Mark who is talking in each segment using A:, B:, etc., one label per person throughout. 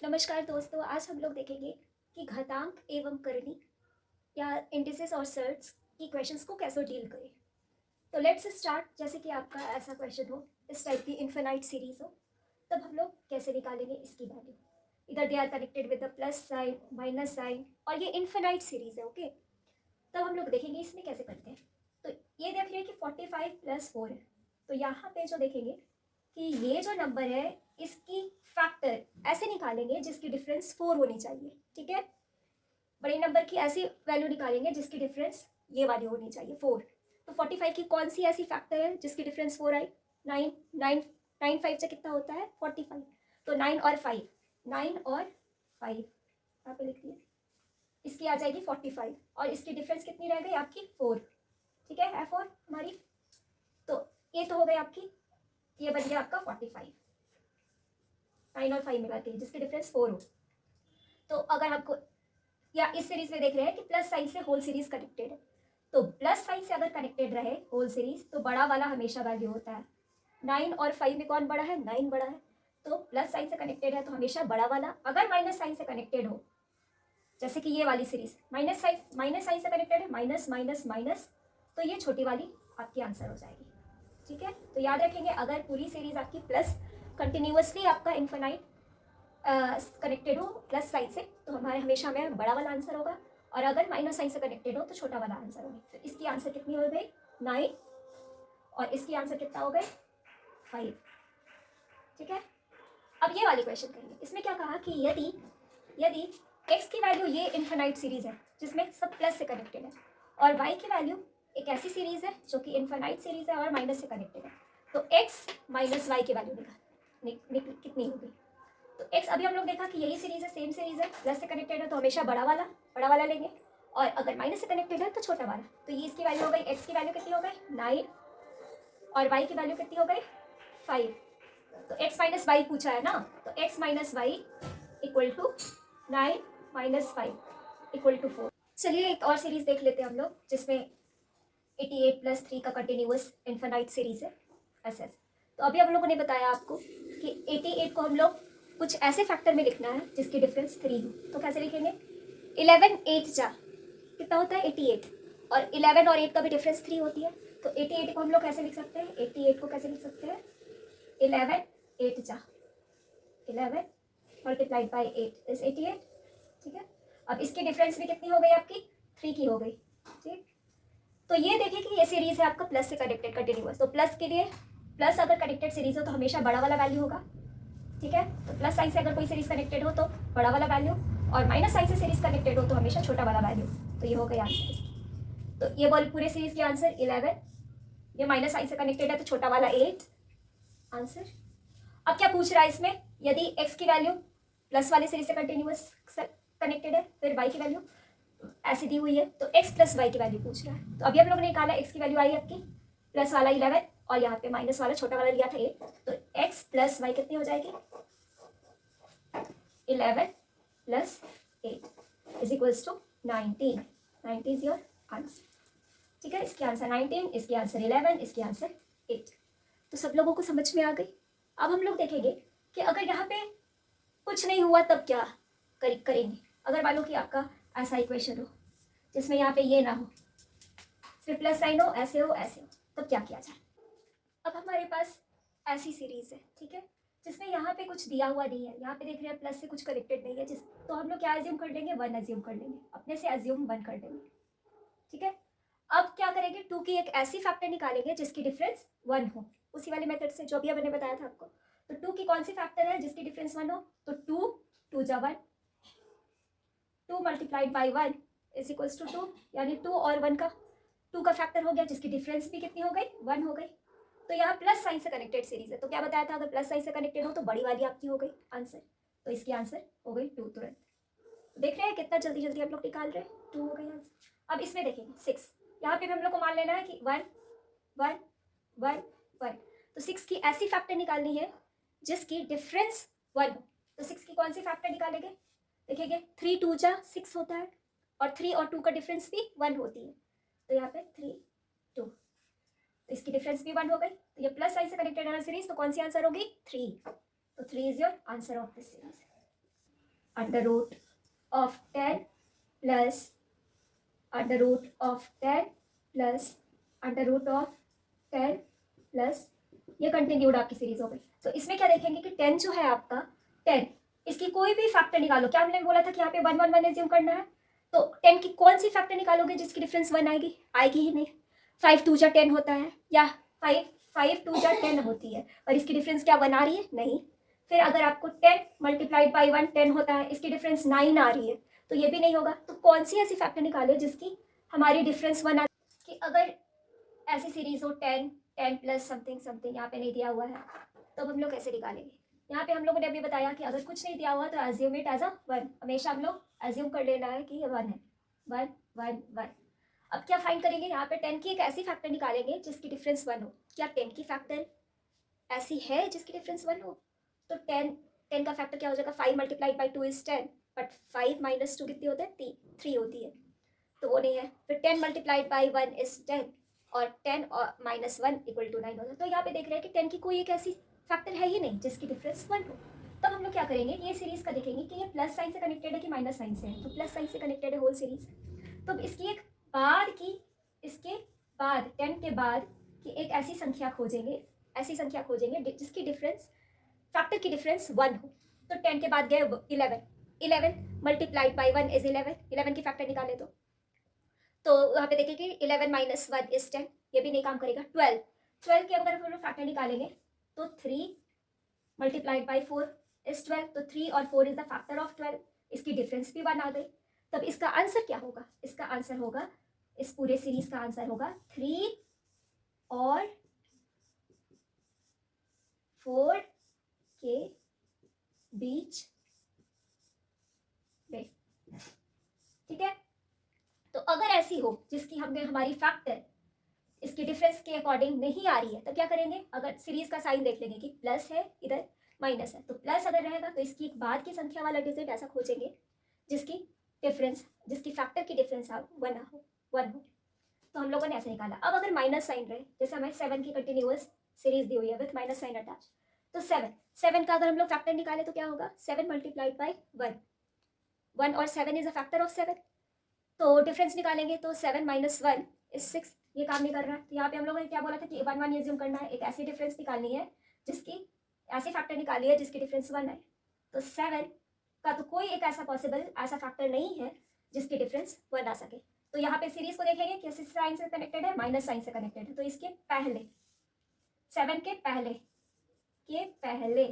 A: नमस्कार दोस्तों, आज हम लोग देखेंगे कि घातांक एवं करनी या इंडिसेस और सर्ट्स की क्वेश्चंस को कैसे डील करें। तो लेट्स स्टार्ट। जैसे कि आपका ऐसा क्वेश्चन हो, इस टाइप की इन्फिनाइट सीरीज हो, तब हम लोग कैसे निकालेंगे इसकी वैल्यू। इधर they are connected with the plus sign, minus sign, और ये इन्फिनाइट सीरीज है। ओके, तब हम लोग देखेंगे इसमें कैसे करते हैं। तो ये देख रहे हैं कि 45 + 4 है। तो यहाँ पे जो देखेंगे कि ये जो नंबर है इसकी फैक्टर ऐसे निकालेंगे जिसकी डिफरेंस 4 होनी चाहिए। ठीक है, बड़े नंबर की ऐसी वैल्यू निकालेंगे जिसकी डिफरेंस ये वाली होनी चाहिए 4। तो 45 की कौन सी ऐसी फैक्टर है जिसकी डिफरेंस 4 आई? 9। 9 9 5 से कितना होता है? 45। तो 9 और 5, 9 और 5 यहाँ पे लिख दिया। इसकी आ जाएगी 45 और इसकी डिफरेंस कितनी रह गई आपकी? 4। ठीक है, F4 हमारी। तो ये तो हो गई आपकी, ये बन गया आपका 45, 9 और 5 मिला के जिसकी डिफरेंस 4 हो। तो अगर आपको या इस सीरीज में देख रहे हैं कि प्लस साइन से होल सीरीज कनेक्टेड है, तो प्लस साइन से अगर कनेक्टेड रहे होल सीरीज तो बड़ा वाला हमेशा वैल्यू होता है। 9 और 5 में कौन बड़ा है? 9 बड़ा है। तो प्लस साइन से कनेक्टेड है तो हमेशा बड़ा वाला। अगर माइनस साइन से कनेक्टेड हो, जैसे कि ये वाली सीरीज माइनस साइन से कनेक्टेड है, माइनस माइनस माइनस, तो ये छोटी वाली आपकी आंसर हो जाएगी। ठीक है, तो याद रखेंगे अगर पूरी सीरीज आपकी प्लस कंटिन्यूअसली आपका इन्फिनाइट कनेक्टेड हो प्लस साइन से, तो हमारे हमेशा में बड़ा वाला आंसर होगा। और अगर माइनस साइन से कनेक्टेड हो तो छोटा वाला आंसर होगा। तो इसकी आंसर कितनी हो गई? 9। और इसकी आंसर कितना हो गई? 5। ठीक है, अब ये वाली क्वेश्चन करिए। इसमें क्या कहा कि यदि यदि x की वैल्यू ये इन्फिनाइट सीरीज है जिसमें सब प्लस से कनेक्टेड है, और y की वैल्यू एक ऐसी सीरीज है जो कि इन्फिनाइट सीरीज है और माइनस से कनेक्टेड है, तो x माइनस वाई की वैल्यू कितनी होगी? तो x अभी हम लोग देखा कि यही सीरीज है, सेम सीरीज है, प्लस से कनेक्टेड है तो हमेशा बड़ा वाला लेंगे, और अगर माइनस से कनेक्टेड है तो छोटा वाला। तो ये इसकी वैल्यू हो गई, x की वैल्यू कितनी हो गई? 9, और y की वैल्यू कितनी हो गई? 5। तो x माइनस वाई पूछा है ना, तो x minus y equal to 9 minus 5 equal to 4। चलिए एक और सीरीज देख लेते हैं हम लोग, जिसमें 88 + 3 का कंटिन्यूअस इन्फिनाइट सीरीज है SS। तो अभी हम लोगों ने बताया आपको कि 88 को हम लोग कुछ ऐसे फैक्टर में लिखना है जिसकी डिफरेंस 3 हो। तो कैसे लिखेंगे? 11 8 जा कितना होता है? 88। और 11 और 8 का भी डिफरेंस 3 होती है। तो 88 को हम लोग कैसे लिख सकते हैं? 88 को कैसे लिख सकते हैं? 11 8 जा 11 मल्टीप्लाइड बाई 8 इज 88। ठीक है, अब इसकी डिफरेंस भी कितनी हो गई आपकी? 3 की हो गई। ठीक, तो ये देखिए कि ये सीरीज है आपका प्लस से कनेक्टेड कंटिन्यूअस। तो प्लस के लिए, प्लस अगर कनेक्टेड सीरीज हो तो हमेशा बड़ा वाला वैल्यू होगा। ठीक है, तो प्लस साइन से अगर कोई सीरीज कनेक्टेड हो तो बड़ा वाला वैल्यू, और माइनस साइन से सीरीज कनेक्टेड हो तो हमेशा छोटा वाला वैल्यू। तो ये हो गया आंसर इसकी। तो ये बोल पूरे सीरीज के आंसर 11, ये माइनस साइन से कनेक्टेड है तो छोटा वाला 8 आंसर। अब क्या पूछ रहा है इसमें? यदि एक्स की वैल्यू प्लस वाले सीरीज से कंटिन्यूअस कनेक्टेड है, फिर वाई की वैल्यू ऐसी दी हुई है, तो x प्लस वाई की वैल्यू पूछ रहा है। तो अभी हम लोग ने निकाला x की वैल्यू आई आपकी प्लस वाला 11, और यहाँ पे माइनस वाला छोटा वाला लिया था 8। तो x प्लस वाई कितनी हो जाएगी? 11 plus 8 is equals to 19। 19 is your answer. ठीक है, इसकी आंसर 19, इसकी आंसर 11, इसकी आंसर 8। तो सब लोगों को समझ में आ गई। अब हम लोग देखेंगे कि अगर यहाँ पे कुछ नहीं हुआ तब क्या करेंगे। अगर मान लो कि आपका ऐसा इक्वेशन हो जिसमें यहाँ पे ये ना हो, सिर्फ प्लस साइन हो, ऐसे हो ऐसे हो, तब क्या किया जाए? अब हमारे पास ऐसी सीरीज है, ठीक है, जिसमें यहाँ पे कुछ दिया हुआ नहीं है, यहाँ पे देख रहे हैं प्लस से कुछ कनेक्टेड नहीं है, जिस तो हम लोग क्या एज्यूम कर लेंगे? 1 एज्यूम कर लेंगे, अपने से एज्यूम 1 कर लेंगे। ठीक है, अब क्या करेंगे? 2 की एक ऐसी फैक्टर निकालेंगे जिसकी डिफरेंस 1 हो, उसी वाले मेथड से जो अभी मैंने बताया था आपको। तो 2 की कौन सी फैक्टर है जिसकी डिफरेंस 1 हो? तो 2 2 जा 1, 2 multiplied by 1 is equals to 2, यानी 2 और 1 का 2 का फैक्टर हो गया, जिसकी डिफरेंस भी कितनी हो गई? 1 हो गई। तो यहाँ प्लस साइन से कनेक्टेड सीरीज है, तो क्या बताया था? अगर प्लस साइन से कनेक्टेड हो तो बड़ी वाली आपकी हो गई आंसर। तो इसकी आंसर हो गई 2 तुरंत। देख रहे हैं कितना जल्दी जल्दी हम लोग निकाल रहे हैं? 2 हो गई आंसर। अब इसमें देखेंगे 6, यहाँ पे भी हम लोग को मान लेना है कि 1 1 1 1। तो 6 की ऐसी फैक्टर निकालनी है जिसकी डिफरेंस 1 हो। तो 6 की कौन सी फैक्टर निकालेंगे? देखेंगे 3 2 जा 6 होता है, और 3 और 2 का डिफरेंस भी 1 होती है। तो यहाँ पे 3 2, तो इसकी डिफरेंस भी 1 हो गई। तो ये प्लस साइन से कनेक्टेड है ना सीरीज, तो कौन सी आंसर होगी? 3। तो 3 is your answer of this series. Under root of 10 plus under root of 10 plus under root of 10 plus, ये कंटिन्यूड आपकी सीरीज हो गई। तो इसमें क्या देखेंगे कि 10 जो है आपका 10, इसकी कोई भी फैक्टर निकालो। क्या हमने बोला था कि यहाँ पे 1 1 1 एज्यूम करना है, तो 10 की कौन सी फैक्टर निकालोगे जिसकी डिफरेंस 1 आएगी? आएगी ही नहीं। 5 2 जा 10 होता है, या 5 2 जा 10 होती है, और इसकी डिफरेंस क्या 1 आ रही है? नहीं। फिर अगर आपको 10 मल्टीप्लाइड बाई 1 10 होता है, इसकी डिफरेंस 9 आ रही है, तो ये भी नहीं होगा। तो कौन सी ऐसी फैक्टर निकाले जिसकी हमारी डिफरेंस 1 आ, कि अगर ऐसी सीरीज हो 10 10 प्लस समथिंग समथिंग, यहाँ पे नहीं दिया हुआ है, तो हम लोग कैसे निकालेंगे? यहाँ पे हम लोगों ने अभी बताया कि अगर कुछ नहीं दिया हुआ तो एज्यूम इट एज अ 1, हमेशा हम लोग एज्यूम कर लेना है कि ये 1 है। 1 1 1। अब क्या फाइंड करेंगे? यहाँ पे 10 की एक ऐसी फैक्टर निकालेंगे जिसकी डिफरेंस 1 हो। क्या 10 की फैक्टर ऐसी है जिसकी डिफरेंस 1 हो? तो 10 का फैक्टर क्या हो जाएगा? 5 multiplied by 2 is 10, but 5 minus 2 कितनी होता है? 3 होती है, तो वो नहीं है। फिर 10 मल्टीप्लाइड बाई 1 इज 10, और 10 और माइनस 1 इक्वल टू 9 होता है। तो यहाँ पे देख रहे हैं कि 10 की कोई एक ऐसी फैक्टर है ही नहीं जिसकी डिफरेंस 1 हो। तब हम लोग क्या करेंगे? ये सीरीज का देखेंगे कि ये प्लस साइन से कनेक्टेड है कि माइनस साइन से है। तो प्लस साइन से कनेक्टेड है होल सीरीज। तो इसकी एक बाद की, इसके बाद 10 के बाद की एक ऐसी संख्या खोजेंगे, ऐसी संख्या खोजेंगे जिसकी डिफरेंस, फैक्टर की डिफरेंस 1 हो। तो 10 के बाद गए 11, 11 मल्टीप्लाइड बाई 1 इज 11, 11 की फैक्टर निकाले तो यहाँ पे देखिए कि 11 माइनस 1 इज 10, ये भी नहीं काम करेगा। 12, 12 के अगर हम लोग फैक्टर निकालेंगे तो 3 मल्टीप्लाइड बाई 4 इज 12, तो 3 और 4 इज द फैक्टर ऑफ 12, इसकी डिफरेंस भी 1 आ गई। तब इसका आंसर क्या होगा? इसका आंसर होगा, इस पूरे सीरीज का आंसर होगा 3 और 4 के बीच में। ठीक है, तो अगर ऐसी हो जिसकी हमने हमारी फैक्टर इसके डिफरेंस के अकॉर्डिंग नहीं आ रही है, तो क्या करेंगे? अगर सीरीज का साइन देख लेंगे कि प्लस है, इधर माइनस है, तो प्लस अगर रहेगा तो इसकी एक बाद की संख्या वाला डिजिट ऐसा खोजेंगे जिसकी डिफरेंस, जिसकी फैक्टर की डिफरेंस 1 हो। तो हम लोगों ने ऐसे निकाला। अब अगर माइनस साइन रहे, जैसे हमें 7 की कंटिन्यूअस सीरीज दी हुई है विथ माइनस साइन अटैच, तो 7 का अगर हम लोग फैक्टर निकाले तो क्या होगा? 7 मल्टीप्लाइड बाई 1 और 7 इज अ फैक्टर ऑफ 7, तो डिफरेंस निकालेंगे तो 7 माइनस 1 इज 6, ये काम नहीं कर रहा है। तो यहाँ पे हम लोगों ने क्या बोला था कि 1 1 एज्यूम करना है, एक ऐसी डिफरेंस निकालनी है जिसकी, ऐसी फैक्टर निकाली है जिसकी डिफरेंस 1 है। तो 7 का तो कोई एक ऐसा पॉसिबल ऐसा फैक्टर नहीं है जिसकी डिफरेंस 1 आ सके। तो यहाँ पे सीरीज को देखेंगे कि साइन से कनेक्टेड है, माइनस साइन से कनेक्टेड है, तो इसके पहले 7 के पहले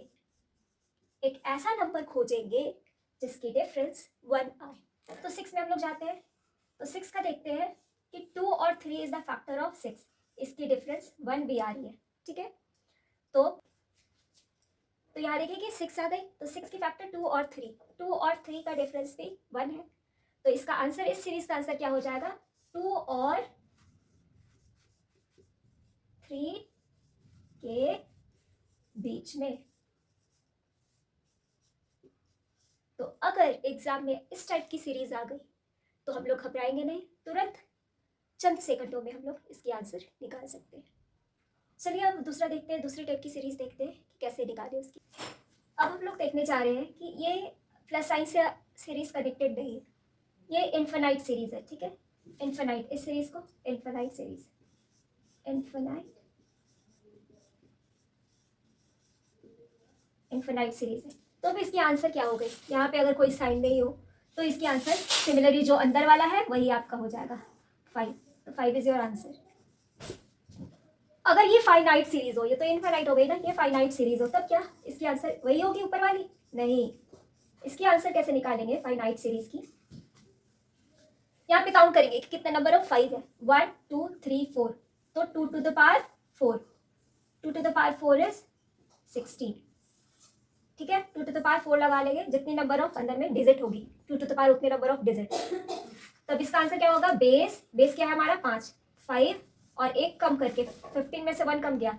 A: एक ऐसा नंबर खोजेंगे जिसकी डिफरेंस 1 आए। तो 6 में हम लोग जाते हैं, तो 6 का देखते हैं कि 2 और 3 इज द फैक्टर ऑफ 6, इसकी डिफरेंस 1 भी आ रही है। ठीक है, तो यहाँ देखिए कि 6 आ गई, तो 6 की फैक्टर 2 और 3 का डिफरेंस भी 1 है। तो इसका आंसर, इस सीरीज का आंसर क्या हो जाएगा? 2 और 3 के बीच में। तो अगर एग्जाम में इस टाइप की सीरीज आ गई तो हम लोग घबराएंगे नहीं, तुरंत चंद सेकंडों में हम लोग इसकी आंसर निकाल सकते हैं। चलिए अब दूसरा देखते हैं, दूसरी टाइप की सीरीज देखते हैं कि कैसे निकालें उसकी। अब हम लोग देखने जा रहे हैं कि ये प्लस साइन से सीरीज कनेक्टेड नहीं है, ये इन्फिनाइट सीरीज है। ठीक है, इन्फिनाइट, इस सीरीज को इन्फिनाइट सीरीज, इन्फिनाइट सीरीज है। तो अब इसकी आंसर क्या हो गई? यहाँ पे अगर कोई साइन नहीं हो तो इसकी आंसर सिमिलरली जो अंदर वाला है वही आपका हो जाएगा 5, तो 5 इज योर आंसर। अगर ये फाइनाइट सीरीज हो, ये तो इनफाइनाइट हो गई ना, ये फाइनाइट सीरीज हो, तब क्या इसकी आंसर वही होगी ऊपर वाली? नहीं, इसकी आंसर कैसे निकालेंगे फाइनाइट सीरीज की? यहाँ पे काउंट करेंगे कि कितने नंबर ऑफ 5 है, 1 2 3 4, तो 2 to the power 4, 2 to the power 4 is 16। ठीक है, 2 टू द पावर 4 लगा लेंगे, जितनी नंबर ऑफ अंदर में डिजिट होगी 2 टू द पावर उतने नंबर ऑफ डिजिट। तब इसका आंसर क्या होगा? बेस क्या है हमारा? 5 और 1 कम करके 15 में से 1 कम गया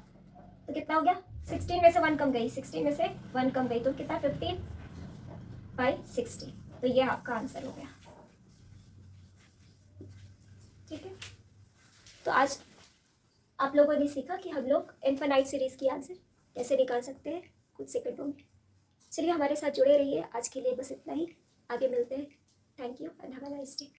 A: तो कितना हो गया? 16 में से 1 कम गई, 16 में से 1 कम गई तो कितना? 15/60। तो ये आपका आंसर हो गया। ठीक है, तो आज आप लोगों ने सीखा कि हम लोग इनफिनाइट सीरीज की आंसर कैसे निकाल सकते हैं कुछ सेकंडों में। चलिए हमारे साथ जुड़े रहिए, आज के लिए बस इतना ही, आगे मिलते हैं। Thank you and have a nice day.